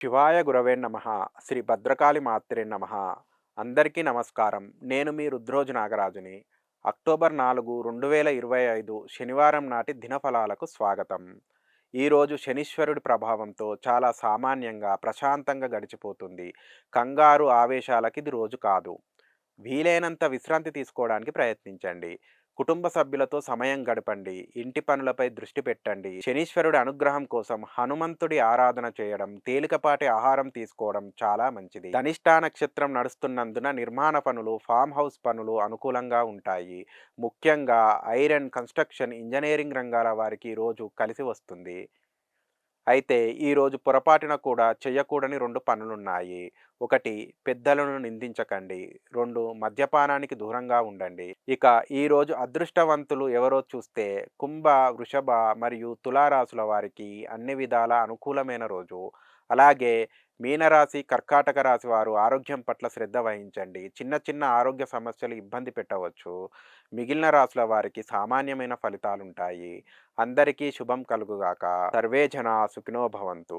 శివాయ గురవే నమః. శ్రీ భద్రకాళి మాత్రే నమః. అందరికీ నమస్కారం. నేను మీ రుద్రోజు నాగరాజుని. అక్టోబర్ 4, 2025 శనివారం నాటి దినఫలాలకు స్వాగతం. ఈరోజు శనీశ్వరుడి ప్రభావంతో చాలా సామాన్యంగా, ప్రశాంతంగా గడిచిపోతుంది. కంగారు, ఆవేశాలకిది రోజు కాదు. వీలైనంత విశ్రాంతి తీసుకోవడానికి ప్రయత్నించండి. కుటుంబ సభ్యులతో సమయం గడపండి. ఇంటి పనులపై దృష్టి పెట్టండి. శనీశ్వరుడి అనుగ్రహం కోసం హనుమంతుడి ఆరాధన చేయడం, తేలికపాటి ఆహారం తీసుకోవడం చాలా మంచిది. ధనిష్టా నక్షత్రం నడుస్తున్నందున నిర్మాణ పనులు, ఫామ్ హౌస్ పనులు అనుకూలంగా ఉంటాయి. ముఖ్యంగా ఐరన్, కన్స్ట్రక్షన్, ఇంజనీరింగ్ రంగాల వారికి ఈ రోజు కలిసి వస్తుంది. అయితే ఈరోజు పొరపాటున కూడా చెయ్యకూడని 2 పనులున్నాయి. 1, పెద్దలను నిందించకండి. 2, మద్యపానానికి దూరంగా ఉండండి. ఇక ఈరోజు అదృష్టవంతులు ఎవరో చూస్తే కుంభ, వృషభ మరియు తులా రాశుల వారికి అన్ని విధాలా అనుకూలమైన రోజు. అలాగే మీనరాశి, కర్కాటక రాశి వారు ఆరోగ్యం పట్ల శ్రద్ధ వహించండి. చిన్న చిన్న ఆరోగ్య సమస్యలు ఇబ్బంది పెట్టవచ్చు. మిగిలిన రాశుల వారికి సామాన్యమైన ఫలితాలుంటాయి. అందరికీ శుభం కలుగుగాక. సర్వే జనా సుఖినో భవంతు.